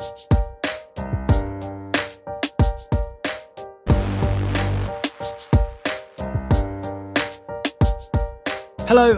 Hello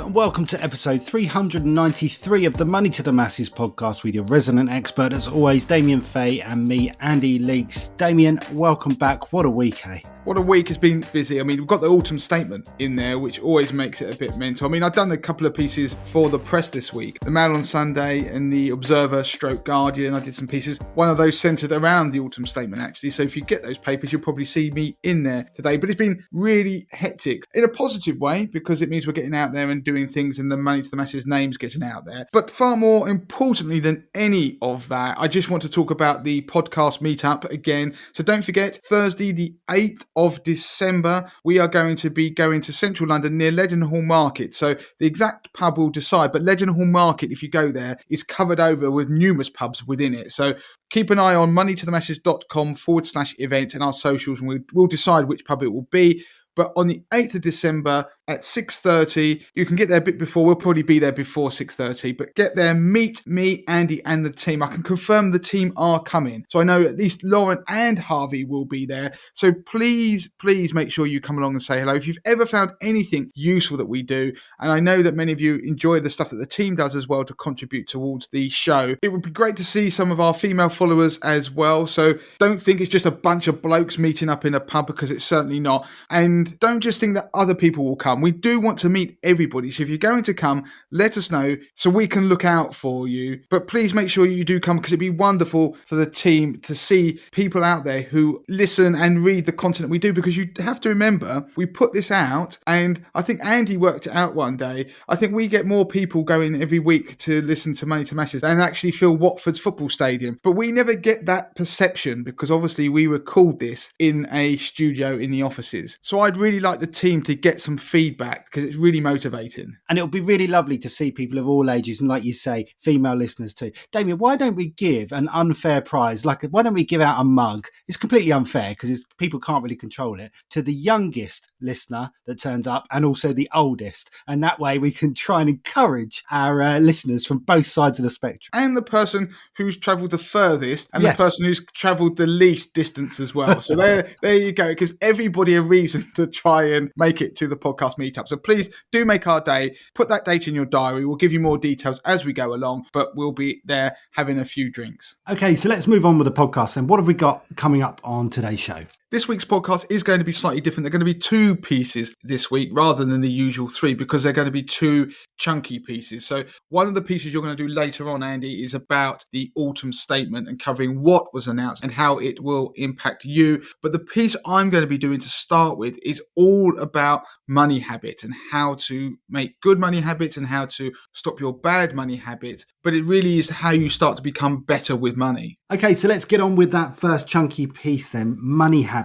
and welcome to episode 393 of the Money to the Masses podcast with your resident expert, as always, Damien Fay and me, Andy Leakes. Damien, welcome back. What a week, eh? What a week. Has been busy. I mean, we've got the autumn statement in there, which always makes it a bit mental. I mean, I've done a couple of pieces for the press this week. The Mail on Sunday and the Observer / Guardian. I did some pieces. One of those centred around the autumn statement, actually. So if you get those papers, you'll probably see me in there today. But it's been really hectic in a positive way, because it means we're getting out there and doing things and the Money to the Masses names getting out there. But far more importantly than any of that, I just want to talk about the podcast meetup again. So don't forget, Thursday the 8th of December, we are going to be going to central London near Leadenhall Market. So the exact pub will decide, but Leadenhall Market, if you go there, is covered over with numerous pubs within it. So keep an eye on moneytothemasses.com/event and our socials, and we'll decide which pub it will be. But on the 8th of December at 6:30, you can get there a bit before. We'll probably be there before 6:30, but get there, meet me, Andy, and the team. I can confirm the team are coming. So I know at least Lauren and Harvey will be there. So please make sure you come along and say hello. If you've ever found anything useful that we do, and I know that many of you enjoy the stuff that the team does as well to contribute towards the show, it would be great to see some of our female followers as well. So don't think it's just a bunch of blokes meeting up in a pub, because it's certainly not. And don't just think that other people will come. We do want to meet everybody. So if you're going to come, let us know so we can look out for you. But please make sure you do come, because it'd be wonderful for the team to see people out there who listen and read the content we do. Because you have to remember, we put this out, and I think Andy worked it out one day. I think we get more people going every week to listen to Money to Masses than actually fill Watford's football stadium. But we never get that perception, because obviously we record this in a studio in the offices. So I'd really like the team to get some feedback, because it's really motivating. And it'll be really lovely to see people of all ages, and like you say, female listeners too. Damien, why don't we give an unfair prize? Why don't we give out a mug? It's completely unfair, because people can't really control it, to the youngest listener that turns up, and also the oldest. And that way we can try and encourage our listeners from both sides of the spectrum. And the person who's travelled the furthest, and the person who's travelled the least distance as well. So there you go. It gives everybody a reason to try and make it to the podcast meetup. So please do make our day. Put that date in your diary. We'll give you more details as we go along, but we'll be there having a few drinks. Okay, so let's move on with the podcast then. What have we got coming up on today's show? This week's podcast is going to be slightly different. There are going to be 2 pieces this week rather than the usual 3, because they're going to be 2 chunky pieces. So one of the pieces you're going to do later on, Andy, is about the autumn statement and covering what was announced and how it will impact you. But the piece I'm going to be doing to start with is all about money habits and how to make good money habits and how to stop your bad money habits. But it really is how you start to become better with money. Okay, so let's get on with that first chunky piece then, money habits.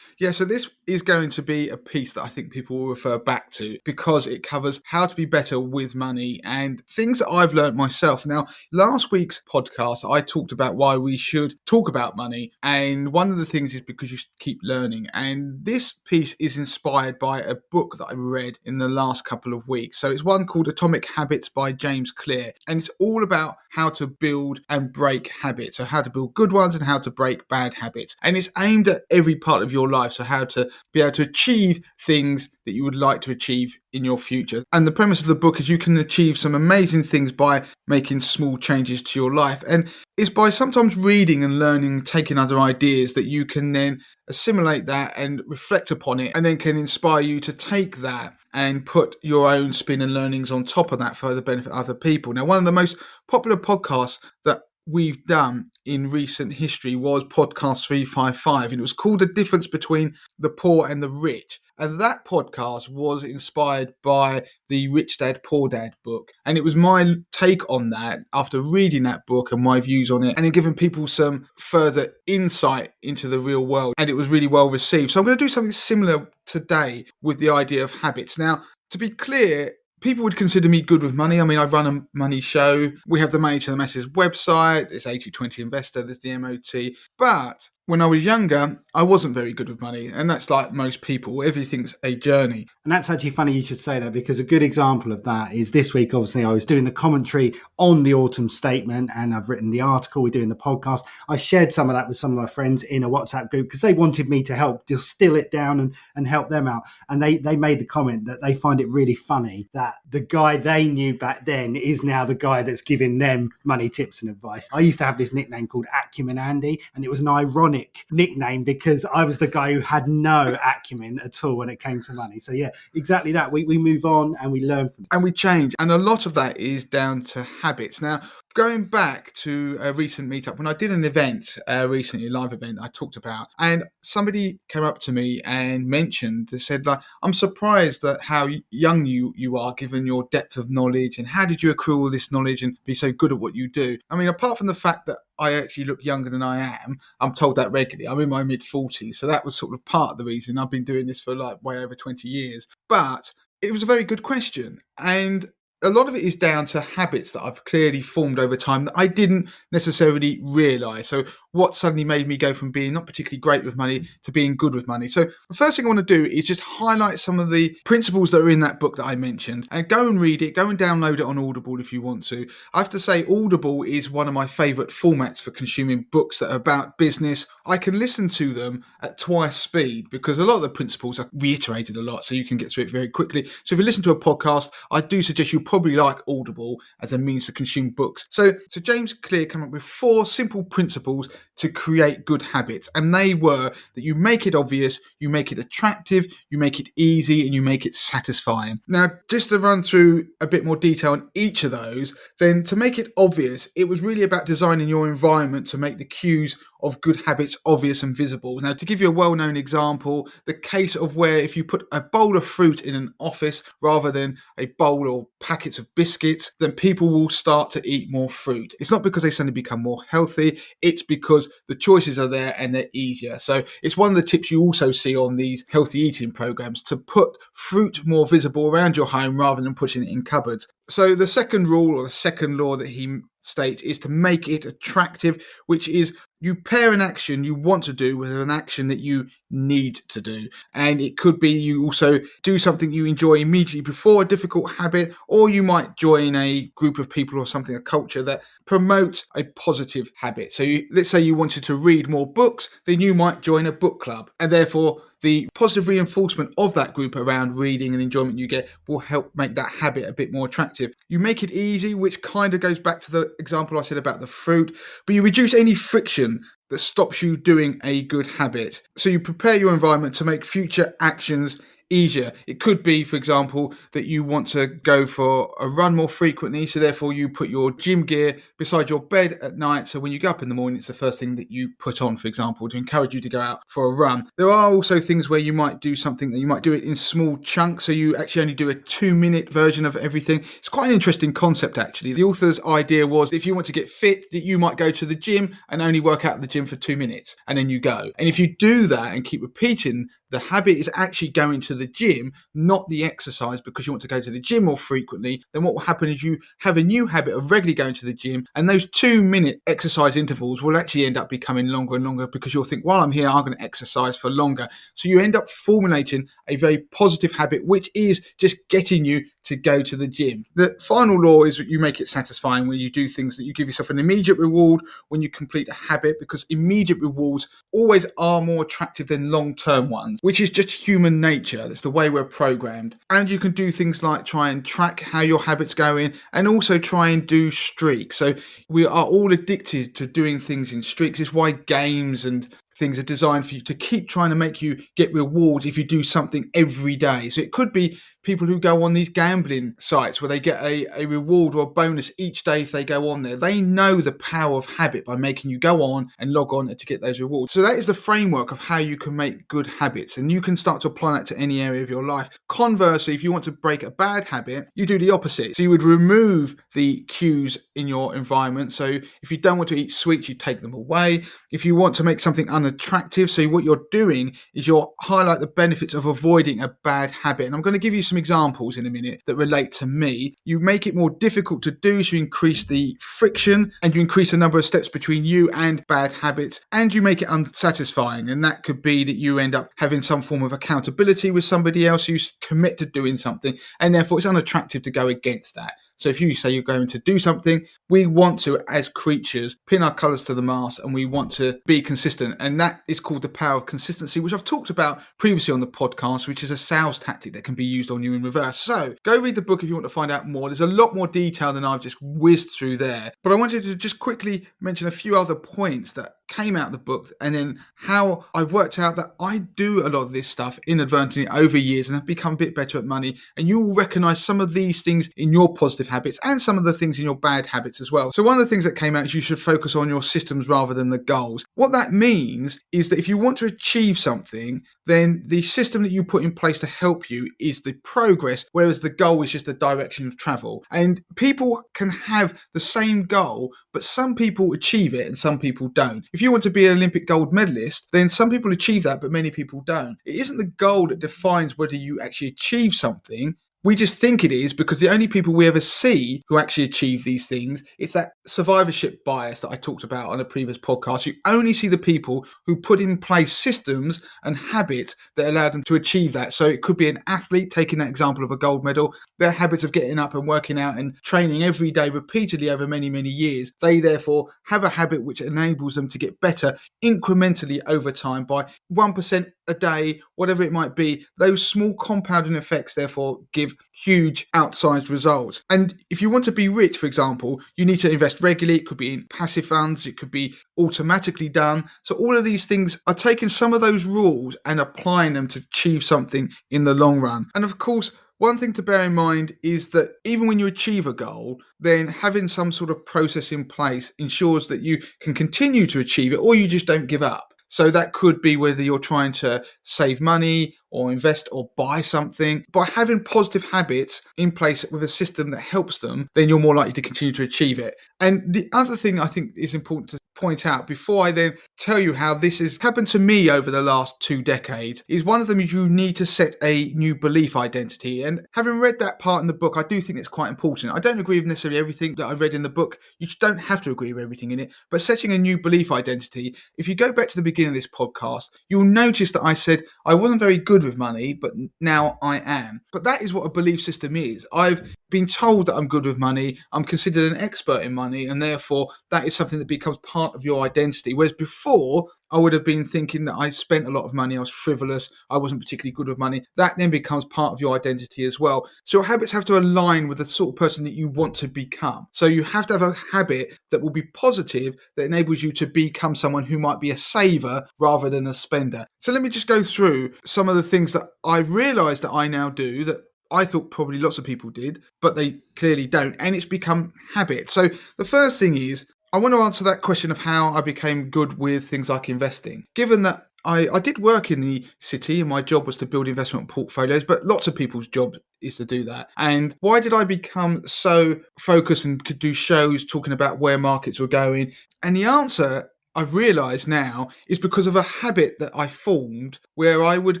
Yeah, so this is going to be a piece that I think people will refer back to, because it covers how to be better with money and things that I've learned myself. Now, last week's podcast, I talked about why we should talk about money. And one of the things is because you keep learning. And this piece is inspired by a book that I read in the last couple of weeks. So it's one called Atomic Habits by James Clear. And it's all about how to build and break habits. So how to build good ones and how to break bad habits. And it's aimed at every part of your life. So how to be able to achieve things that you would like to achieve in your future. And the premise of the book is you can achieve some amazing things by making small changes to your life. And it's by sometimes reading and learning, taking other ideas, that you can then assimilate that and reflect upon it, and then can inspire you to take that and put your own spin and learnings on top of that for the benefit of other people. Now, one of the most popular podcasts that we've done in recent history was podcast 355, and it was called The Difference Between the Poor and the Rich. And that podcast was inspired by the Rich Dad, Poor Dad book. And it was my take on that after reading that book and my views on it, and then giving people some further insight into the real world. And it was really well received. So I'm going to do something similar today with the idea of habits. Now, to be clear, people would consider me good with money. I mean, I run a money show. We have the Money to the Masses website. There's 80/20 Investor. There's the MOT. But when I was younger, I wasn't very good with money. And that's like most people. Everything's a journey. And that's actually funny you should say that, because a good example of that is this week, obviously, I was doing the commentary on the autumn statement and I've written the article, we're doing the podcast. I shared some of that with some of my friends in a WhatsApp group because they wanted me to help distill it down and help them out. And they made the comment that they find it really funny that the guy they knew back then is now the guy that's giving them money tips and advice. I used to have this nickname called Acumen Andy, and it was an ironic nickname because I was the guy who had no acumen at all when it came to money. So yeah, exactly that. We move on and we learn from this. And we change. And a lot of that is down to habits. Now, going back to a recent meetup, when I did an event recently, a live event I talked about, and somebody came up to me and mentioned, they said, like, I'm surprised at how young you are given your depth of knowledge, and how did you accrue all this knowledge and be so good at what you do? I mean, apart from the fact that I actually look younger than I am, I'm told that regularly. I'm in my mid-40s, so that was sort of part of the reason. I've been doing this for like way over 20 years. But it was a very good question. And a lot of it is down to habits that I've clearly formed over time that I didn't necessarily realise. So what suddenly made me go from being not particularly great with money to being good with money? So the first thing I want to do is just highlight some of the principles that are in that book that I mentioned, and go and read it, go and download it on Audible if you want to. I have to say, Audible is one of my favourite formats for consuming books that are about business. I can listen to them at twice speed because a lot of the principles are reiterated a lot, so you can get through it very quickly. So if you listen to a podcast, I do suggest you probably like Audible as a means to consume books. So James Clear came up with 4 simple principles to create good habits, and they were that you make it obvious, you make it attractive, you make it easy, and you make it satisfying. Now, just to run through a bit more detail on each of those, then to make it obvious, it was really about designing your environment to make the cues of good habits obvious and visible. Now, to give you a well-known example, the case of where if you put a bowl of fruit in an office rather than a bowl or packets of biscuits, then people will start to eat more fruit. It's not because they suddenly become more healthy, it's because the choices are there and they're easier. So it's one of the tips you also see on these healthy eating programs, to put fruit more visible around your home rather than putting it in cupboards. So the second rule, or the second law that he states, is to make it attractive, which is you pair an action you want to do with an action that you need to do. And it could be you also do something you enjoy immediately before a difficult habit, or you might join a group of people or something, a culture that promote a positive habit. So let's say you wanted to read more books, then you might join a book club, and therefore the positive reinforcement of that group around reading and enjoyment you get will help make that habit a bit more attractive. You make it easy, which kind of goes back to the example I said about the fruit, but you reduce any friction that stops you doing a good habit. So you prepare your environment to make future actions easier. It could be, for example, that you want to go for a run more frequently, so therefore you put your gym gear beside your bed at night, so when you go up in the morning it's the first thing that you put on, for example, to encourage you to go out for a run. There are also things where you might do something that you might do it in small chunks, so you actually only do a 2-minute version of everything. It's quite an interesting concept, actually. The author's idea was if you want to get fit, that you might go to the gym and only work out at the gym for 2 minutes and then you go. And if you do that and keep repeating, the habit is actually going to the gym, not the exercise, because you want to go to the gym more frequently. Then what will happen is you have a new habit of regularly going to the gym, and those 2-minute exercise intervals will actually end up becoming longer and longer because you'll think, while I'm here, I'm going to exercise for longer. So you end up formulating a very positive habit, which is just getting you to go to the gym. The final law is that you make it satisfying, when you do things that you give yourself an immediate reward when you complete a habit, because immediate rewards always are more attractive than long-term ones, which is just human nature. That's the way we're programmed. And you can do things like try and track how your habits going, and also try and do streaks. So we are all addicted to doing things in streaks. It's why games and things are designed for you to keep trying to make you get rewards if you do something every day. So it could be people who go on these gambling sites where they get a reward or a bonus each day if they go on there. They know the power of habit by making you go on and log on to get those rewards. So that is the framework of how you can make good habits, and you can start to apply that to any area of your life. Conversely, if you want to break a bad habit, you do the opposite. So you would remove the cues in your environment. So if you don't want to eat sweets, you take them away. If you want to make something attractive. So what you're doing is you'll highlight the benefits of avoiding a bad habit. And I'm going to give you some examples in a minute that relate to me. You make it more difficult to do, so you increase the friction and you increase the number of steps between you and bad habits, and you make it unsatisfying. And that could be that you end up having some form of accountability with somebody else who's commit to doing something, and therefore it's unattractive to go against that. So if you say you're going to do something, we want to, as creatures, pin our colours to the mast, and we want to be consistent. And that is called the power of consistency, which I've talked about previously on the podcast, which is a sales tactic that can be used on you in reverse. So go read the book if you want to find out more. There's a lot more detail than I've just whizzed through there. But I wanted to just quickly mention a few other points that came out of the book, and then how I worked out that I do a lot of this stuff inadvertently over years and have become a bit better at money. And you will recognize some of these things in your positive habits and some of the things in your bad habits as well. So one of the things that came out is you should focus on your systems rather than the goals. What that means is that if you want to achieve something, then the system that you put in place to help you is the progress, whereas the goal is just the direction of travel. And people can have the same goal, but some people achieve it and some people don't. If you want to be an Olympic gold medalist, then some people achieve that, but many people don't. It isn't the goal that defines whether you actually achieve something. We just think it is, because the only people we ever see who actually achieve these things, it's that survivorship bias that I talked about on a previous podcast. You only see the people who put in place systems and habits that allow them to achieve that. So it could be an athlete, taking that example of a gold medal, their habits of getting up and working out and training every day repeatedly over many, many years. They therefore have a habit which enables them to get better incrementally over time by 1% a day, whatever it might be. Those small compounding effects therefore give huge outsized results. And if you want to be rich, for example, you need to invest regularly. It could be in passive funds, it could be automatically done. So all of these things are taking some of those rules and applying them to achieve something in the long run. And of course, one thing to bear in mind is that even when you achieve a goal, then having some sort of process in place ensures that you can continue to achieve it, or you just don't give up. So that could be whether you're trying to save money or invest or buy something. By having positive habits in place with a system that helps them, then you're more likely to continue to achieve it. And the other thing I think is important to point out before I then tell you how this has happened to me over the last 2 decades is one of them is you need to set a new belief identity. And having read that part in the book, I do think it's quite important. I don't agree with necessarily everything that I read in the book. You just don't have to agree with everything in it. But setting a new belief identity, if you go back to the beginning of this podcast, you'll notice that I said I wasn't very good with money, but now I am. But that is what a belief system is. I've been told that I'm good with money. I'm considered an expert in money, and therefore that is something that becomes part of your identity. Whereas before, I would have been thinking that I spent a lot of money, I was frivolous, I wasn't particularly good with money. That then becomes part of your identity as well. So your habits have to align with the sort of person that you want to become. So you have to have a habit that will be positive, that enables you to become someone who might be a saver rather than a spender. So let me just go through some of the things that I've realised that I now do that I thought probably lots of people did, but they clearly don't. And it's become habit. So the first thing is, I want to answer that question of how I became good with things like investing. Given that I did work in the city and my job was to build investment portfolios, but lots of people's job is to do that. And why did I become so focused and could do shows talking about where markets were going? And the answer I've realised now is because of a habit that I formed where I would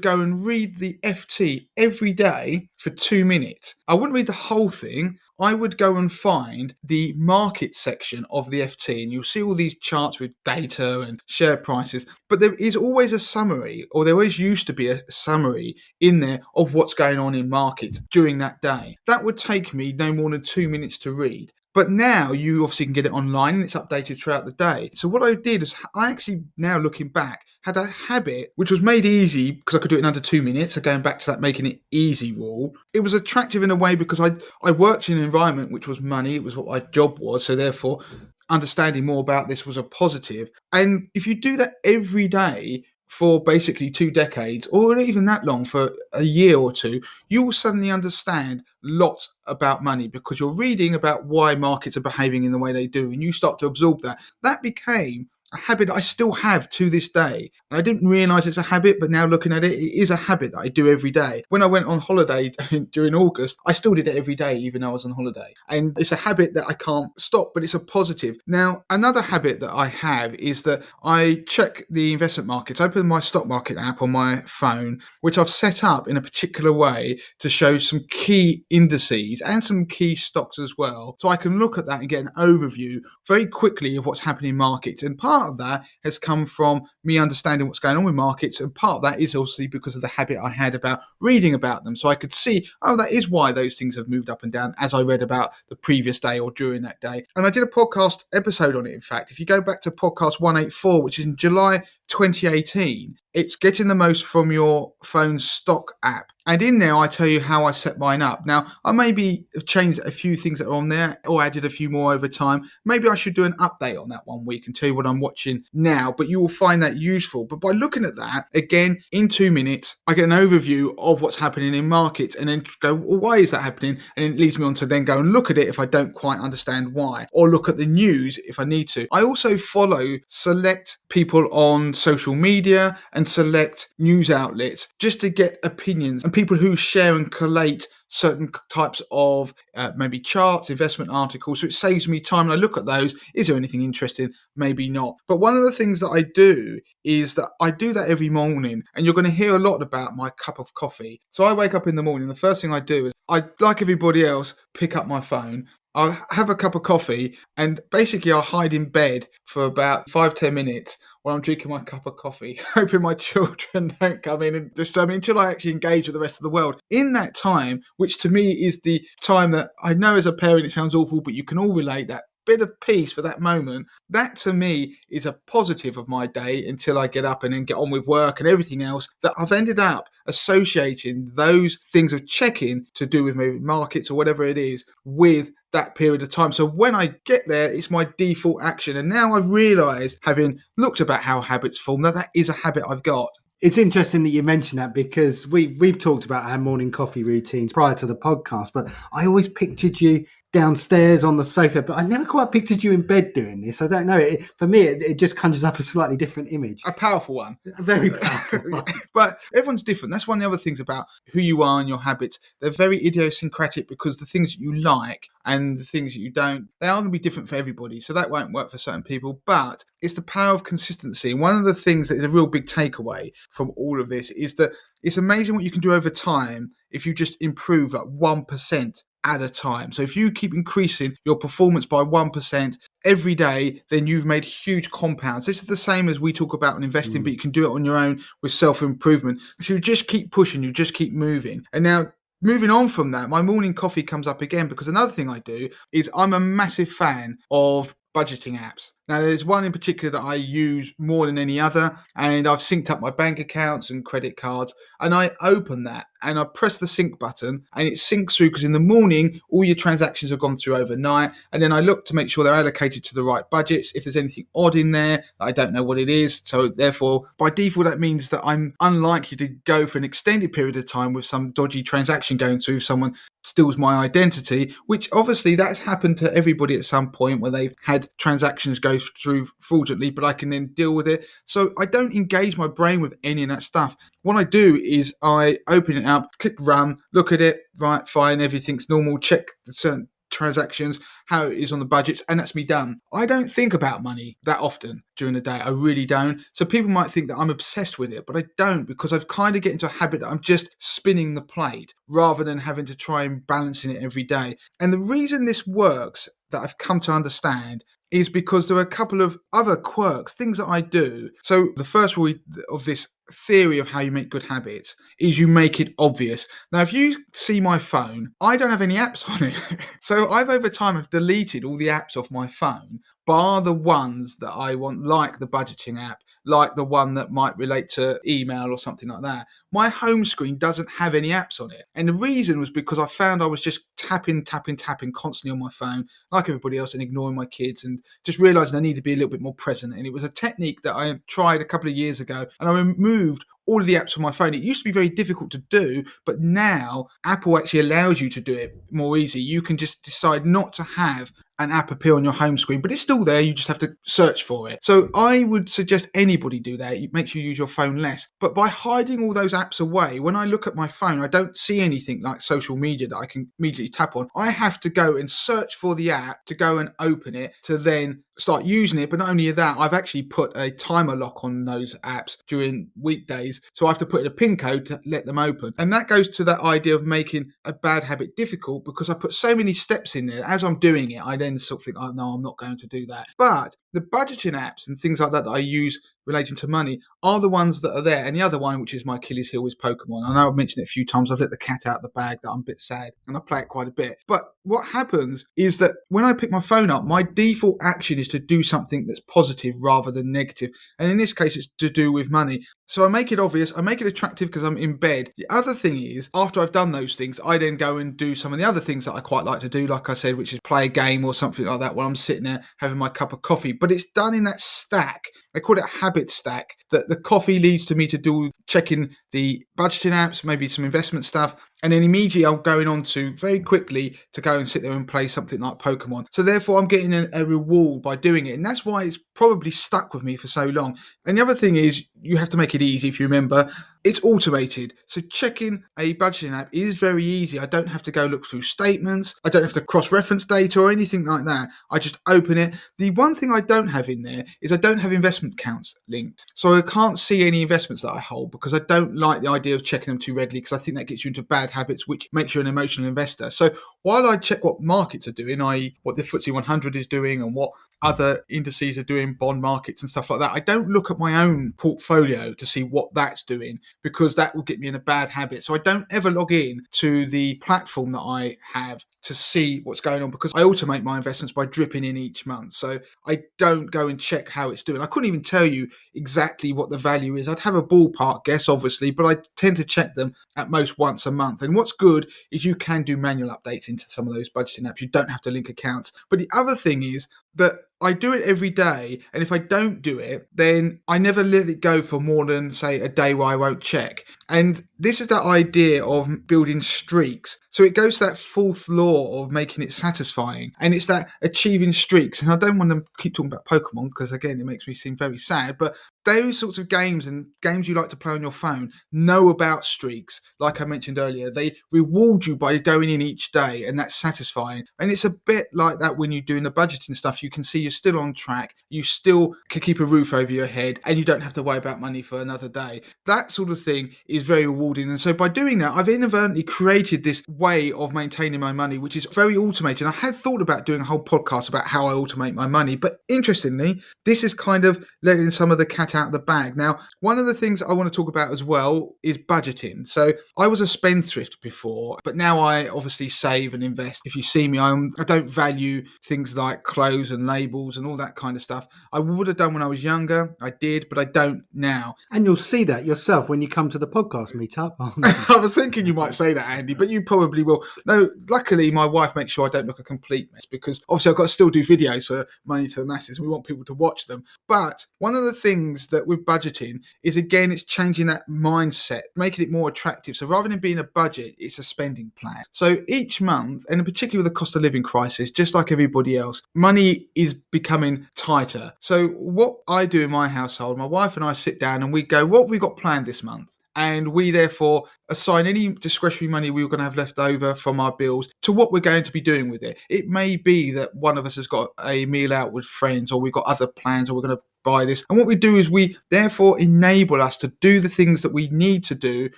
go and read the FT every day for 2 minutes. I wouldn't read the whole thing. I would go and find the market section of the FT, and you'll see all these charts with data and share prices, but there is always a summary, or there always used to be a summary in there of what's going on in markets during that day. That would take me no more than 2 minutes to read. But now you obviously can get it online and it's updated throughout the day. So what I did is I actually, now looking back, had a habit which was made easy because I could do it in under 2 minutes. So going back to that making it easy rule, it was attractive in a way because I worked in an environment which was money. It was what my job was. So therefore, understanding more about this was a positive. And if you do that every day for basically 2 decades, or even that long, for a year or two, you will suddenly understand lots about money because you're reading about why markets are behaving in the way they do, and you start to absorb that. That became a habit I still have to this day. And I didn't realize it's a habit, but now looking at it, it is a habit that I do every day. When I went on holiday during August, I still did it every day, even though I was on holiday. And it's a habit that I can't stop, but it's a positive. Now, another habit that I have is that I check the investment markets, open my stock market app on my phone, which I've set up in a particular way to show some key indices and some key stocks as well. So I can look at that and get an overview very quickly of what's happening in markets. And part of that has come from me understanding what's going on with markets. And part of that is also because of the habit I had about reading about them. So I could see, oh, that is why those things have moved up and down as I read about the previous day or during that day. And I did a podcast episode on it. In fact, if you go back to podcast 184, which is in July 2018, it's getting the most from your phone's stock app. And in there, I tell you how I set mine up. Now, I maybe have changed a few things that are on there or added a few more over time. Maybe I should do an update on that one week and tell you what I'm watching now, but you will find that useful. But by looking at that, again, in 2 minutes, I get an overview of what's happening in markets and then go, well, why is that happening? And it leads me on to then go and look at it if I don't quite understand why, or look at the news if I need to. I also follow select people on social media and select news outlets just to get opinions and people who share and collate certain types of maybe charts, investment articles. So it saves me time. And I look at those. Is there anything interesting? Maybe not. But one of the things that I do is that I do that every morning. And you're going to hear a lot about my cup of coffee. So I wake up in the morning. The first thing I do is I, like everybody else, pick up my phone. I'll have a cup of coffee and basically I'll hide in bed for about 5-10 minutes while I'm drinking my cup of coffee, hoping my children don't come in and disturb me until I actually engage with the rest of the world. In that time, which to me is the time that I know as a parent it sounds awful, but you can all relate, that bit of peace for that moment, that to me is a positive of my day until I get up and then get on with work and everything else, that I've ended up associating those things of checking to do with maybe markets or whatever it is with that period of time. So when I get there, it's my default action. And now I've realized, having looked about how habits form, that that is a habit I've got. It's interesting that you mention that because we've talked about our morning coffee routines prior to the podcast, but I always pictured you downstairs on the sofa, but I never quite pictured you in bed doing this. I don't know. For me, it just conjures up a slightly different image. A powerful one. A very powerful one. But everyone's different. That's one of the other things about who you are and your habits. They're very idiosyncratic because the things that you like and the things that you don't, they are going to be different for everybody. So that won't work for certain people. But it's the power of consistency. One of the things that is a real big takeaway from all of this is that it's amazing what you can do over time if you just improve at 1% at a time. So if you keep increasing your performance by 1% every day, then you've made huge compounds. This is the same as we talk about in investing, but you can do it on your own with self-improvement. So you just keep pushing, you just keep moving. And now, moving on from that, my morning coffee comes up again because another thing I do is I'm a massive fan of budgeting apps. Now, there's one in particular that I use more than any other, and I've synced up my bank accounts and credit cards, and I open that and I press the sync button and it syncs through because in the morning, all your transactions have gone through overnight, and then I look to make sure they're allocated to the right budgets. If there's anything odd in there, I don't know what it is. So therefore, by default, that means that I'm unlikely to go for an extended period of time with some dodgy transaction going through, someone steals my identity, which obviously that's happened to everybody at some point where they've had transactions go through fraudulently, but I can then deal with it. So I don't engage my brain with any of that stuff. What I do is I open it up, click run, look at it, right, fine, everything's normal, check the certain transactions, how it is on the budgets, and that's me done. I don't think about money that often during the day. I really don't. So people might think that I'm obsessed with it, but I don't, because I've kind of get into a habit that I'm just spinning the plate rather than having to try and balancing it every day. And the reason this works, that I've come to understand, is because there are a couple of other quirks, things that I do. So the first rule of this theory of how you make good habits is you make it obvious. Now, if you see my phone, I don't have any apps on it. So I've over time have deleted all the apps off my phone, bar the ones that I want, like the budgeting app, like the one that might relate to email or something like that. My home screen doesn't have any apps on it. And the reason was because I found I was just tapping constantly on my phone, like everybody else, and ignoring my kids, and just realizing I need to be a little bit more present. And it was a technique that I tried a couple of years ago, and I removed all of the apps on my phone. It used to be very difficult to do, but now Apple actually allows you to do it more easy. You can just decide not to have an app appear on your home screen, but it's still there. You just have to search for it. So I would suggest anybody do that. It makes you use your phone less. But by hiding all those apps away, when I look at my phone, I don't see anything like social media that I can immediately tap on. I have to go and search for the app to go and open it to then start using it. But not only that, I've actually put a timer lock on those apps during weekdays. So I have to put in a PIN code to let them open. And that goes to that idea of making a bad habit difficult, because I put so many steps in there. As I'm doing it, I then sort of think, oh no, I'm not going to do that. But the budgeting apps and things like that I use relating to money are the ones that are there. And the other one, which is my Achilles heel, is Pokemon. I know I've mentioned it a few times. I've let the cat out of the bag that I'm a bit sad, and I play it quite a bit. But what happens is that when I pick my phone up, my default action is to do something that's positive rather than negative. And in this case, it's to do with money. So I make it obvious, I make it attractive because I'm in bed. The other thing is, after I've done those things, I then go and do some of the other things that I quite like to do, like I said, which is play a game or something like that while I'm sitting there having my cup of coffee. But it's done in that stack. They call it a habit stack, that the coffee leads to me to do checking the budgeting apps, maybe some investment stuff. And then immediately I'm going on to very quickly to go and sit there and play something like Pokemon. So therefore I'm getting a reward by doing it. And that's why it's probably stuck with me for so long. And the other thing is, you have to make it easy. If you remember, it's automated. So checking a budgeting app is very easy. I don't have to go look through statements. I don't have to cross-reference data or anything like that. I just open it. The one thing I don't have in there is I don't have investment accounts linked. So I can't see any investments that I hold, because I don't like the idea of checking them too regularly, because I think that gets you into bad habits, which makes you an emotional investor. So while I check what markets are doing, i.e. what the FTSE 100 is doing and what other indices are doing, bond markets and stuff like that, I don't look at my own portfolio to see what that's doing, because that will get me in a bad habit. So I don't ever log in to the platform that I have to see what's going on, because I automate my investments by dripping in each month. So I don't go and check how it's doing. I couldn't even tell you exactly what the value is. I'd have a ballpark guess, obviously, but I tend to check them at most once a month. And what's good is you can do manual updates into some of those budgeting apps. You don't have to link accounts. But the other thing is that I do it every day, and if I don't do it, then I never let it go for more than, say, a day where I won't check. And this is that idea of building streaks. So it goes to that fourth law of making it satisfying, and it's that achieving streaks. And I don't want to keep talking about Pokemon, because again, it makes me seem very sad, but those sorts of games and games you like to play on your phone know about streaks. Like I mentioned earlier, they reward you by going in each day, and that's satisfying. And it's a bit like that when you're doing the budgeting stuff. You can see you're still on track, you still can keep a roof over your head, and you don't have to worry about money for another day. That sort of thing is very rewarding. And so by doing that, I've inadvertently created this way of maintaining my money, which is very automated. I had thought about doing a whole podcast about how I automate my money, but interestingly, this is kind of letting some of the cat out of the bag. Now, one of the things I want to talk about as well is budgeting. So I was a spendthrift before, but now I obviously save and invest. If you see me, I don't value things like clothes and labels and all that kind of stuff. I would have done when I was younger. I did, but I don't now. And you'll see that yourself when you come to the podcast meetup. I was thinking you might say that, Andy, but you probably will. No, luckily my wife makes sure I don't look a complete mess, because obviously I've got to still do videos for Money to the Masses. We want people to watch them. But one of the things that with budgeting is, again, it's changing that mindset, making it more attractive. So rather than being a budget, it's a spending plan. So each month, and in particular with the cost of living crisis, just like everybody else, money is becoming tighter. So what I do in my household, my wife and I sit down and we go, what have we got planned this month? And we therefore assign any discretionary money we were going to have left over from our bills to what we're going to be doing with it. It may be that one of us has got a meal out with friends, or we've got other plans, or we're going to buy this. And what we do is we therefore enable us to do the things that we need to do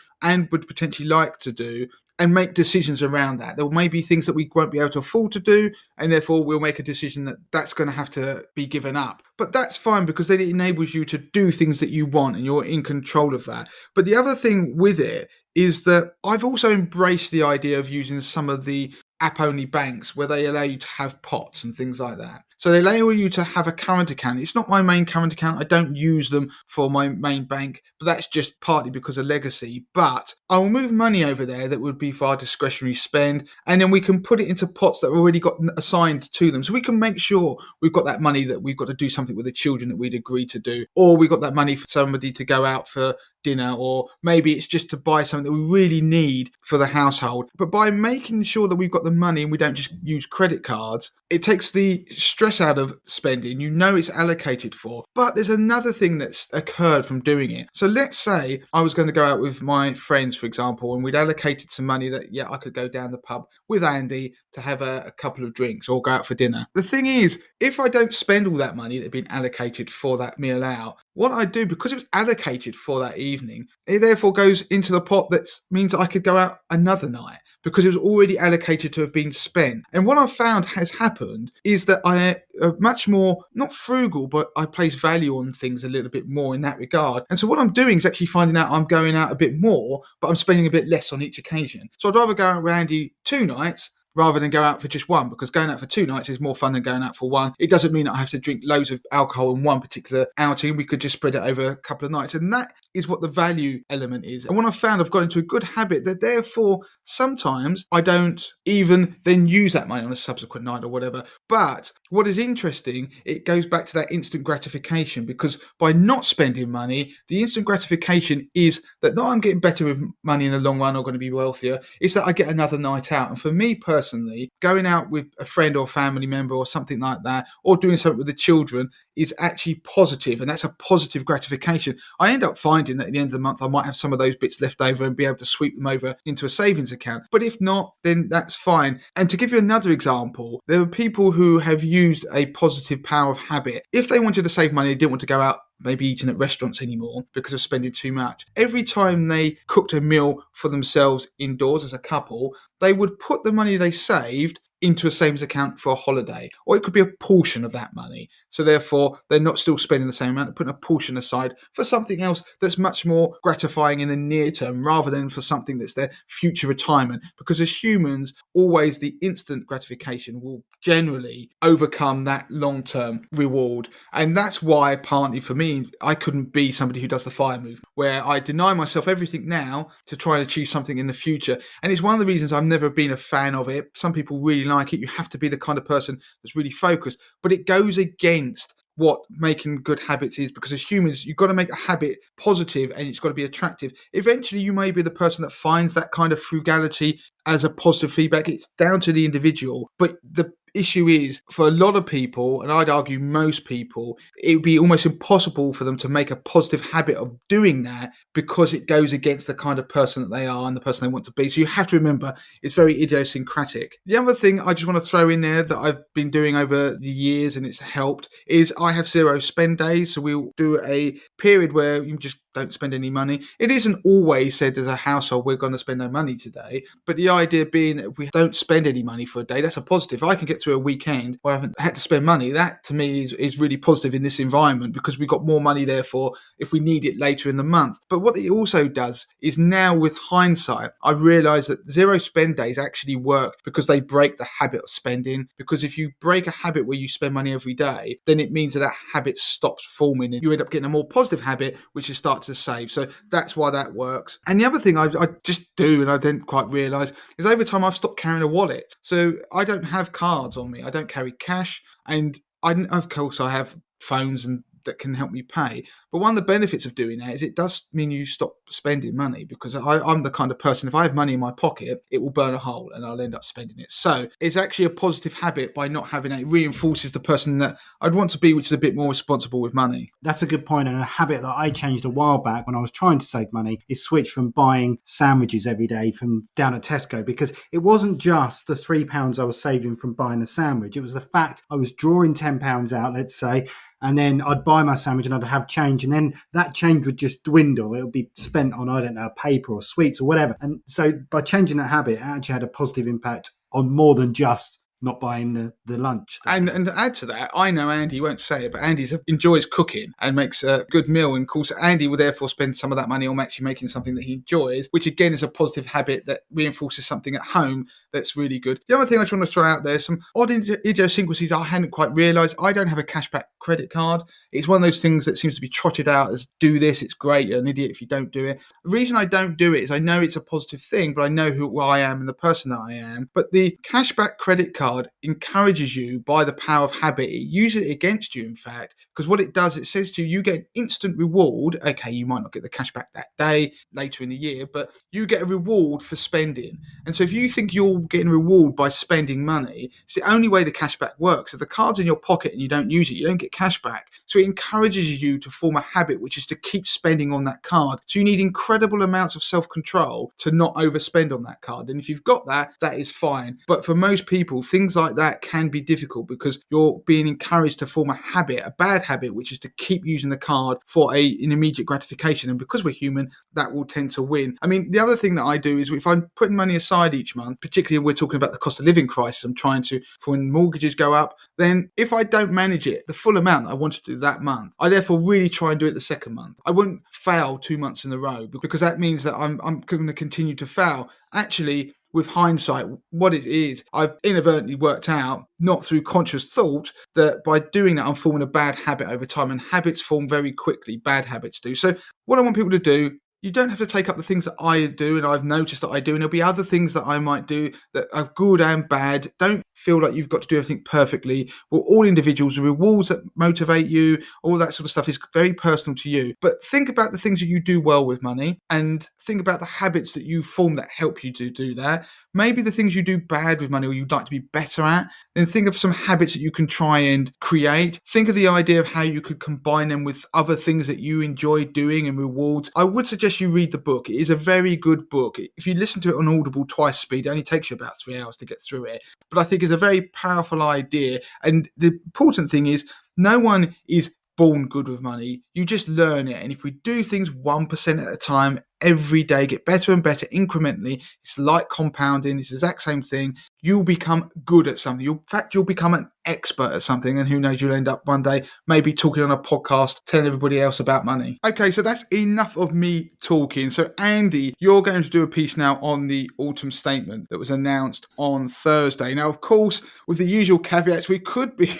and would potentially like to do, and make decisions around that. There may be things that we won't be able to afford to do, and therefore we'll make a decision that that's going to have to be given up. But that's fine, because then it enables you to do things that you want, and you're in control of that. But the other thing with it is that I've also embraced the idea of using some of the app-only banks where they allow you to have pots and things like that. So they allow you to have a current account. It's not my main current account. I don't use them for my main bank, but that's just partly because of legacy. But I will move money over there that would be for our discretionary spend, and then we can put it into pots that have already got assigned to them. So we can make sure we've got that money that we've got to do something with the children that we'd agreed to do, or we've got that money for somebody to go out for dinner, or maybe it's just to buy something that we really need for the household. But by making sure that we've got the money and we don't just use credit cards, it takes the stress out of spending. You know it's allocated for. But there's another thing that's occurred from doing it. So let's say I was going to go out with my friends, for example, and we'd allocated some money that, I could go down the pub with Andy to have a couple of drinks or go out for dinner. The thing is, if I don't spend all that money that had been allocated for that meal out, what I do, because it was allocated for that evening, it therefore goes into the pot that means I could go out another night because it was already allocated to have been spent. And what I've found has happened is that I am much more, not frugal, but I place value on things a little bit more in that regard. And so what I'm doing is actually finding out I'm going out a bit more, but I'm spending a bit less on each occasion. So I'd rather go out with Andy 2 nights rather than go out for just one, because going out for 2 nights is more fun than going out for one. It doesn't mean that I have to drink loads of alcohol in one particular outing. We could just spread it over a couple of nights. And that is what the value element is. And when I've found I've got into a good habit that therefore sometimes I don't even then use that money on a subsequent night or whatever. But what is interesting, it goes back to that instant gratification, because by not spending money, the instant gratification is that not I'm getting better with money in the long run or going to be wealthier, it's that I get another night out. And for me personally, going out with a friend or family member or something like that, or doing something with the children, is actually positive, and that's a positive gratification. I end up finding that at the end of the month I might have some of those bits left over and be able to sweep them over into a savings account. But if not, then that's fine. And to give you another example, there are people who have used a positive power of habit. If they wanted to save money, they didn't want to go out maybe eating at restaurants anymore because of spending too much. Every time they cooked a meal for themselves indoors as a couple, they would put the money they saved into a savings account for a holiday, or it could be a portion of that money. So therefore, they're not still spending the same amount, they're putting a portion aside for something else that's much more gratifying in the near term, rather than for something that's their future retirement. Because as humans, always the instant gratification will generally overcome that long-term reward. And that's why, partly for me, I couldn't be somebody who does the FIRE movement, where I deny myself everything now to try and achieve something in the future. And it's one of the reasons I've never been a fan of it. Some people really like it. You have to be the kind of person that's really focused, but it goes against what making good habits is, because as humans, you've got to make a habit positive and it's got to be attractive. Eventually, you may be the person that finds that kind of frugality as a positive feedback. It's down to the individual. But the issue is, for a lot of people, and I'd argue most people, it would be almost impossible for them to make a positive habit of doing that, because it goes against the kind of person that they are and the person they want to be. So you have to remember, it's very idiosyncratic. The other thing I just want to throw in there that I've been doing over the years, and it's helped, is I have 0 spend days. So we'll do a period where you just don't spend any money. It isn't always said as a household, we're going to spend no money today. But the idea being that if we don't spend any money for a day, that's a positive. If I can get through a weekend where I haven't had to spend money, that to me is really positive in this environment, because we've got more money there for if we need it later in the month. But what it also does is, now with hindsight, I've realised that 0 spend days actually work because they break the habit of spending. Because if you break a habit where you spend money every day, then it means that habit stops forming and you end up getting a more positive habit, which is start to save. So that's why that works. And the other thing I just do, and I didn't quite realise, is over time I've stopped carrying a wallet. So I don't have cards on me. I don't carry cash. And of course I have phones and that can help me pay. But one of the benefits of doing that is it does mean you stop spending money, because I'm the kind of person, if I have money in my pocket, it will burn a hole and I'll end up spending it. So it's actually a positive habit by not having it. It reinforces the person that I'd want to be, which is a bit more responsible with money. That's a good point. And a habit that I changed a while back when I was trying to save money is switch from buying sandwiches every day from down at Tesco, because it wasn't just the £3 I was saving from buying a sandwich. It was the fact I was drawing £10 out, let's say, and then I'd buy my sandwich and I'd have change, and then that change would just dwindle. It would be spent on, I don't know, paper or sweets or whatever. And so by changing that habit, it actually had a positive impact on more than just not buying the lunch. And to add to that, I know Andy won't say it, but Andy enjoys cooking and makes a good meal. And of course, Andy will therefore spend some of that money on actually making something that he enjoys, which again is a positive habit that reinforces something at home that's really good. The other thing I just want to throw out there, some odd idiosyncrasies I hadn't quite realised. I don't have a cashback credit card. It's one of those things that seems to be trotted out as, do this, it's great, you're an idiot if you don't do it. The reason I don't do it is I know it's a positive thing, but I know who I am and the person that I am. But the cashback credit card card encourages you by the power of habit. It uses it against you, in fact, because what it does, it says to you, you get an instant reward. Okay, you might not get the cash back that day, later in the year, but you get a reward for spending. And so if you think you're getting a reward by spending money, it's the only way the cash back works. If the card's in your pocket and you don't use it, you don't get cash back. So it encourages you to form a habit, which is to keep spending on that card. So you need incredible amounts of self-control to not overspend on that card. And if you've got that, that is fine. But for most people, things like that can be difficult because you're being encouraged to form a habit, a bad habit, which is to keep using the card for an immediate gratification. And because we're human, that will tend to win. I mean, the other thing that I do is if I'm putting money aside each month, particularly if we're talking about the cost of living crisis, I'm trying to, for when mortgages go up, then if I don't manage it, the full amount that I want to do that month, I therefore really try and do it the second month. I won't fail 2 months in a row because that means that I'm going to continue to fail. Actually, with hindsight, what it is, I've inadvertently worked out, not through conscious thought, that by doing that, I'm forming a bad habit over time, and habits form very quickly. Bad habits do. So what I want people to do, you don't have to take up the things that I do and I've noticed that I do, and there'll be other things that I might do that are good and bad. Don't feel like you've got to do everything perfectly. We're all individuals. The rewards that motivate you, all that sort of stuff is very personal to you. But think about the things that you do well with money and think about the habits that you form that help you to do that. Maybe the things you do bad with money or you'd like to be better at, then think of some habits that you can try and create. Think of the idea of how you could combine them with other things that you enjoy doing and rewards. I would suggest you read the book. It is a very good book. If you listen to it on Audible twice speed, it only takes you about 3 hours to get through it. But I think it's a very powerful idea. And the important thing is no one is born good with money. You just learn it. And if we do things 1% at a time, every day, get better and better incrementally, it's like compounding. It's the exact same thing. You'll become good at something. In fact, you'll become an expert at something. And who knows, you'll end up one day maybe talking on a podcast, telling everybody else about money. Okay, so that's enough of me talking. So Andy, you're going to do a piece now on the autumn statement that was announced on Thursday. Now, of course, with the usual caveats, we could be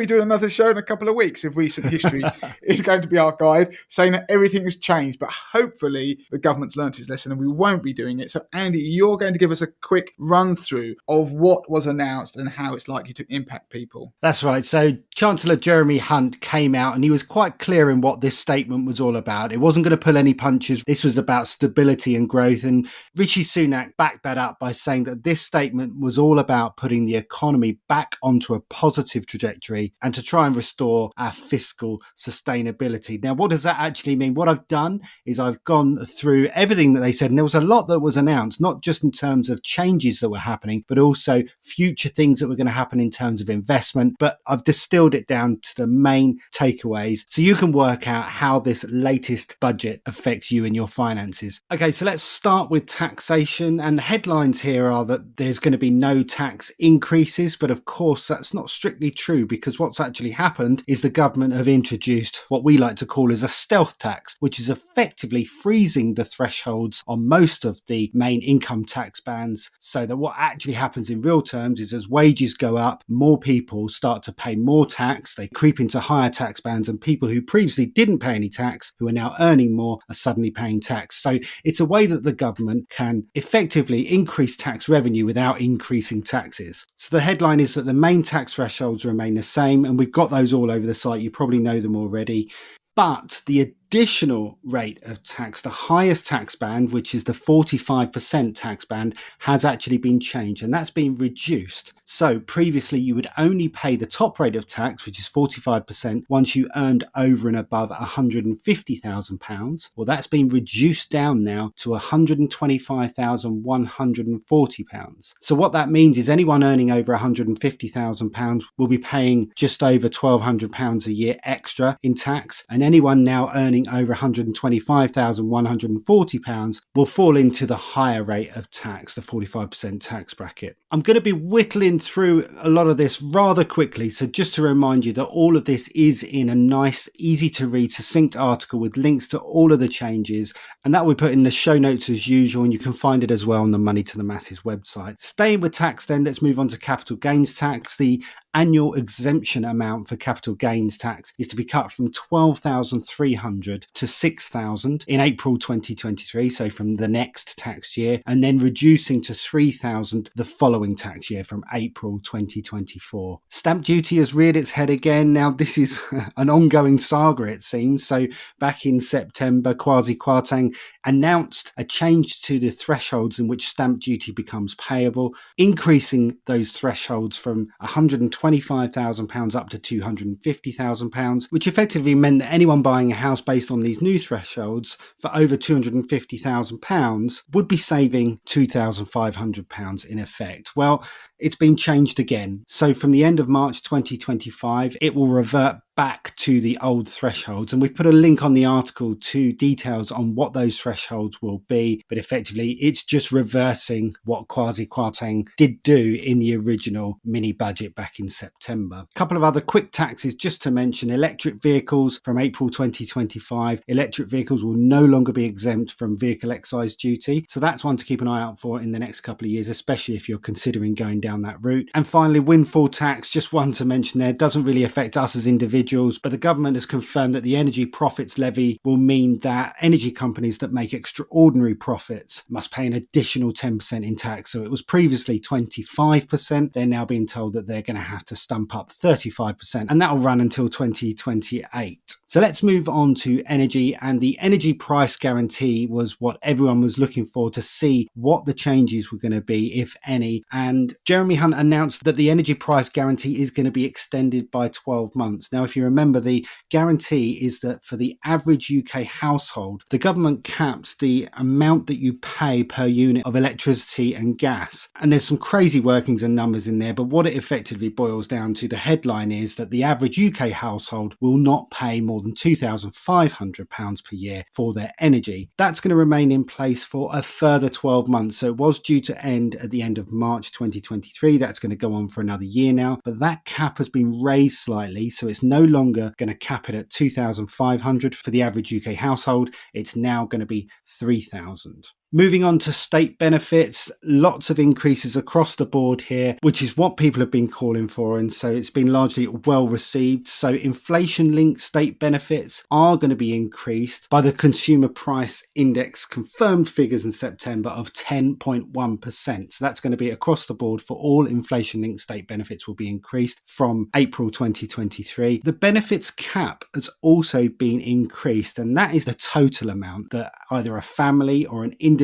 doing another show in a couple of weeks if recent history is going to be archived, saying that everything has changed. But hopefully the government's learned its lesson and we won't be doing it. So Andy, you're going to give us a quick run through of what was announced and how it's likely to impact people. That's right. So Chancellor Jeremy Hunt came out and he was quite clear in what this statement was all about. It wasn't going to pull any punches. This was about stability and growth. And Rishi Sunak backed that up by saying that this statement was all about putting the economy back onto a positive trajectory and to try and restore our fiscal sustainability. Now, what does that actually mean? What I've done is I've gone through everything that they said, and there was a lot that was announced, not just in terms of changes that were happening, but also future things that were going to happen in terms of investment. But I've distilled it down to the main takeaways so you can work out how this latest budget affects you and your finances. Okay, so let's start with taxation. And the headlines here are that there's going to be no tax increases, but of course that's not strictly true, because what's actually happened is the government have introduced what we like to call as a stealth tax, which is effectively freezing the thresholds on most of the main income tax bands, so that what actually happens in real terms is as wages go up, more people start to pay more tax, they creep into higher tax bands, and people who previously didn't pay any tax, who are now earning more, are suddenly paying tax. So it's a way that the government can effectively increase tax revenue without increasing taxes. So the headline is that the main tax thresholds remain the same, and we've got those all over the site. You probably know them already. But the additional rate of tax, the highest tax band, which is the 45% tax band, has actually been changed, and that's been reduced. So previously you would only pay the top rate of tax, which is 45%, once you earned over and above £150,000. Well, that's been reduced down now to £125,140. So what that means is anyone earning over £150,000 will be paying just over £1,200 a year extra in tax, and anyone now earning over £125,140 will fall into the higher rate of tax, the 45% tax bracket. I'm going to be whittling through a lot of this rather quickly, so just to remind you that all of this is in a nice, easy to read, succinct article with links to all of the changes, and that we put in the show notes as usual, and you can find it as well on the Money to the Masses website. Staying with tax then, let's move on to capital gains tax. The annual exemption amount for capital gains tax is to be cut from 12,300 to 6,000 in April 2023, so from the next tax year, and then reducing to 3,000 the following tax year from April 2024. Stamp duty has reared its head again. Now, this is an ongoing saga, it seems. So back in September, Kwasi Kwarteng announced a change to the thresholds in which stamp duty becomes payable, increasing those thresholds from £125,000 up to £250,000, which effectively meant that anyone buying a house based on these new thresholds for over £250,000 would be saving £2,500 in effect. Well, it's been changed again. So from the end of March 2025, it will revert back to the old thresholds, and we've put a link on the article to details on what those thresholds will be, but effectively it's just reversing what Kwasi Kwarteng did do in the original mini budget back in September. A couple of other quick taxes just to mention: electric vehicles from April 2025, electric vehicles will no longer be exempt from vehicle excise duty, so that's one to keep an eye out for in the next couple of years, especially if you're considering going down that route. And finally, windfall tax, just one to mention there, doesn't really affect us as individuals, but the government has confirmed that the energy profits levy will mean that energy companies that make extraordinary profits must pay an additional 10% in tax. So it was previously 25%. They're now being told that they're going to have to stump up 35%, and that will run until 2028. So let's move on to energy, and the energy price guarantee was what everyone was looking for to see what the changes were going to be, if any. And Jeremy Hunt announced that the energy price guarantee is going to be extended by 12 months. Now, if you remember, the guarantee is that for the average UK household, the government caps the amount that you pay per unit of electricity and gas. And there's some crazy workings and numbers in there, but what it effectively boils down to, the headline is that the average UK household will not pay more than £2,500 per year for their energy. That's going to remain in place for a further 12 months. So it was due to end at the end of March 2023. That's going to go on for another year now, but that cap has been raised slightly, so it's no longer going to cap it at 2,500 for the average UK household. It's now going to be 3,000. Moving on to state benefits, lots of increases across the board here, which is what people have been calling for, and so it's been largely well received. So inflation-linked state benefits are going to be increased by the Consumer Price Index confirmed figures in September of 10.1%. So that's going to be across the board for all inflation-linked state benefits will be increased from April 2023. The benefits cap has also been increased, and that is the total amount that either a family or an individual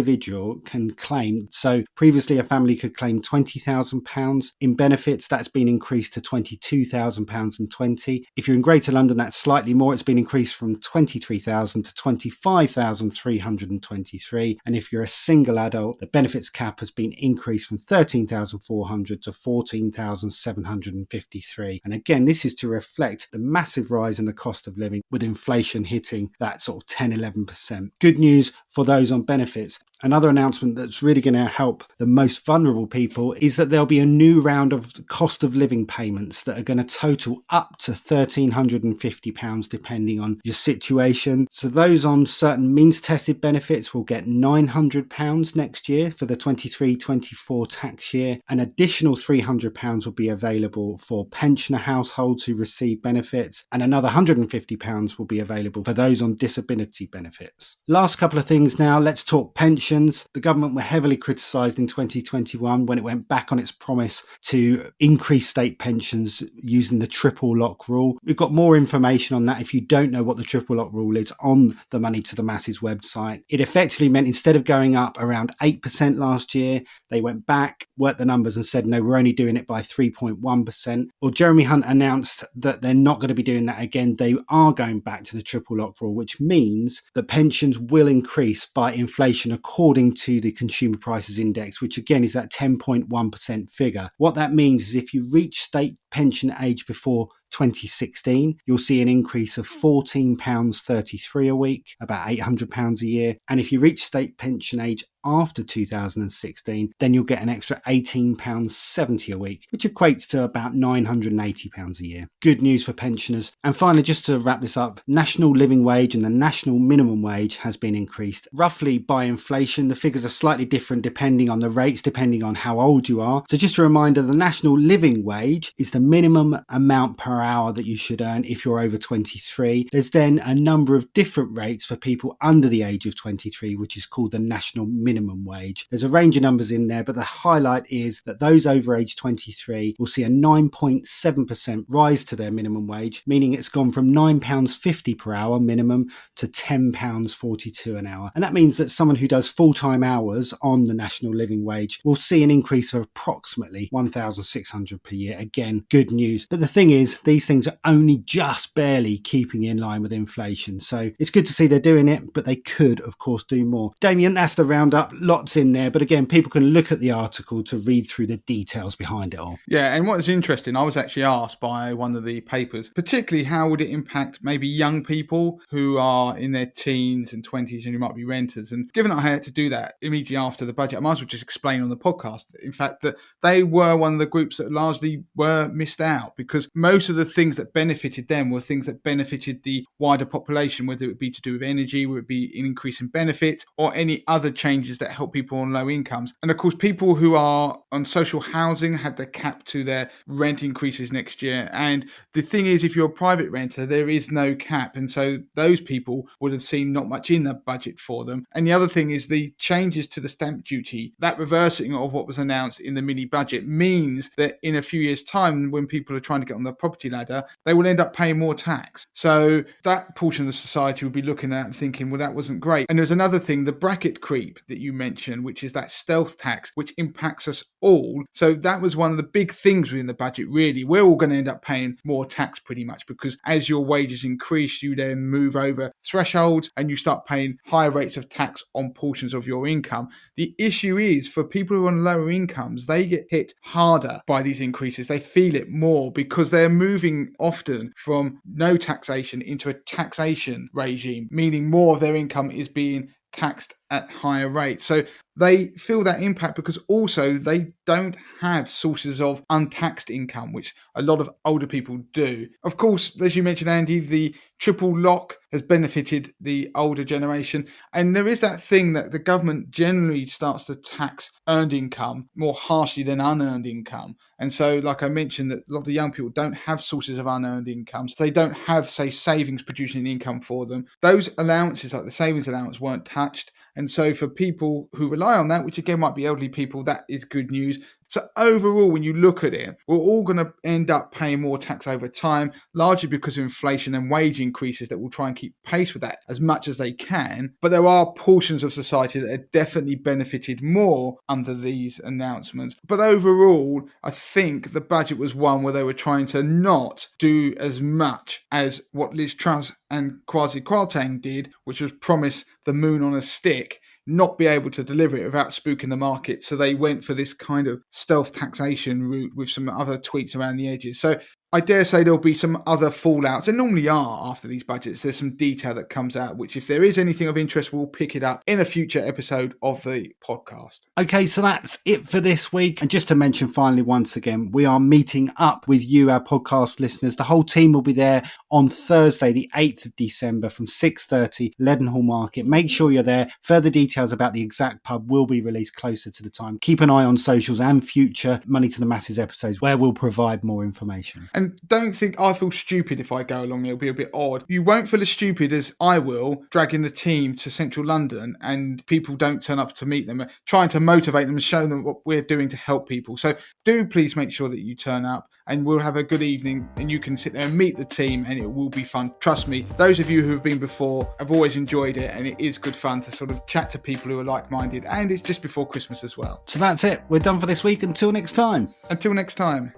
can claim. So previously a family could claim £20,000 in benefits. That's been increased to £22,000.20. If you're in Greater London, that's slightly more. It's been increased from £23,000 to £25,323. And if you're a single adult, the benefits cap has been increased from £13,400 to £14,753. And again, this is to reflect the massive rise in the cost of living, with inflation hitting that sort of 10-11%. Good news for those on benefits. Another announcement that's really going to help the most vulnerable people is that there'll be a new round of cost of living payments that are going to total up to £1,350 depending on your situation. So those on certain means tested benefits will get £900 next year for the 23-24 tax year. An additional £300 will be available for pensioner households who receive benefits, and another £150 will be available for those on disability benefits. Last couple of things now, let's talk pensions. The government were heavily criticised in 2021 when it went back on its promise to increase state pensions using the triple lock rule. We've got more information on that if you don't know what the triple lock rule is on the Money to the Masses website. It effectively meant instead of going up around 8% last year, they went back, worked the numbers and said, no, we're only doing it by 3.1%. Well, Jeremy Hunt announced that they're not going to be doing that again. They are going back to the triple lock rule, which means that pensions will increase by inflation according to the Consumer Prices Index, which again is that 10.1% figure. What that means is if you reach state pension age before 2016, you'll see an increase of £14.33 a week, about £800 a year. And if you reach state pension age after 2016, then you'll get an extra £18.70 a week, which equates to about £980 a year. Good news for pensioners. And finally, just to wrap this up, national living wage and the national minimum wage has been increased roughly by inflation. The figures are slightly different depending on the rates, depending on how old you are. So just a reminder, the national living wage is the minimum amount per hour that you should earn if you're over 23. There's then a number of different rates for people under the age of 23, which is called the national minimum wage. There's a range of numbers in there, but the highlight is that those over age 23 will see a 9.7% rise to their minimum wage, meaning it's gone from £9.50 per hour minimum to £10.42 an hour. And that means that someone who does full-time hours on the national living wage will see an increase of approximately £1,600 per year. Again, good news. But the thing is, these things are only just barely keeping in line with inflation. So it's good to see they're doing it, but they could, of course, do more. Damien, that's the roundup. Lots in there, but again, people can look at the article to read through the details behind it all. Yeah, and what was interesting, I was actually asked by one of the papers, particularly how would it impact maybe young people who are in their teens and 20s and who might be renters. And given I had to do that immediately after the budget, I might as well just explain on the podcast, in fact, that they were one of the groups that largely were missed out, because most of the things that benefited them were things that benefited the wider population, whether it be to do with energy, whether it be an increase in benefit or any other changes that help people on low incomes. And of course, people who are on social housing had the cap to their rent increases next year. And the thing is, if you're a private renter, there is no cap. And so those people would have seen not much in the budget for them. And the other thing is the changes to the stamp duty, that reversing of what was announced in the mini budget means that in a few years' time, when people are trying to get on the property ladder, they will end up paying more tax. So that portion of the society will be looking at and thinking, well, that wasn't great. And there's another thing, the bracket creep that you mentioned, which is that stealth tax, which impacts us all. So that was one of the big things within the budget, really. We're all going to end up paying more tax pretty much, because as your wages increase, you then move over thresholds and you start paying higher rates of tax on portions of your income. The issue is, for people who are on lower incomes, they get hit harder by these increases. They feel it more because they're moving often from no taxation into a taxation regime, meaning more of their income is being taxed at higher rates. So they feel that impact because also they don't have sources of untaxed income, which a lot of older people do. Of course, as you mentioned, Andy, the triple lock has benefited the older generation. And there is that thing that the government generally starts to tax earned income more harshly than unearned income. And so, like I mentioned, that a lot of young people don't have sources of unearned income. So they don't have, say, savings producing income for them. Those allowances, like the savings allowance, weren't touched. And so for people who rely on that, which again might be elderly people, that is good news. So overall, when you look at it, we're all going to end up paying more tax over time, largely because of inflation and wage increases that will try and keep pace with that as much as they can. But there are portions of society that have definitely benefited more under these announcements. But overall, I think the budget was one where they were trying to not do as much as what Liz Truss and Kwasi Kwarteng did, which was promise the moon on a stick, not be able to deliver it without spooking the market. So they went for this kind of stealth taxation route with some other tweaks around the edges. So I dare say there'll be some other fallouts. There normally are after these budgets. There's some detail that comes out, which if there is anything of interest, we'll pick it up in a future episode of the podcast. Okay, so that's it for this week. And just to mention finally, once again, we are meeting up with you, our podcast listeners. The whole team will be there on Thursday, the 8th of December from 6:30, Leadenhall Market. Make sure you're there. Further details about the exact pub will be released closer to the time. Keep an eye on socials and future Money to the Masses episodes where we'll provide more information. And don't think I feel stupid if I go along. It'll be a bit odd. You won't feel as stupid as I will dragging the team to central London and people don't turn up to meet them, trying to motivate them and show them what we're doing to help people. So do please make sure that you turn up and we'll have a good evening and you can sit there and meet the team and it will be fun. Trust me, those of you who have been before have always enjoyed it and it is good fun to sort of chat to people who are like-minded, and it's just before Christmas as well. So that's it. We're done for this week. Until next time. Until next time.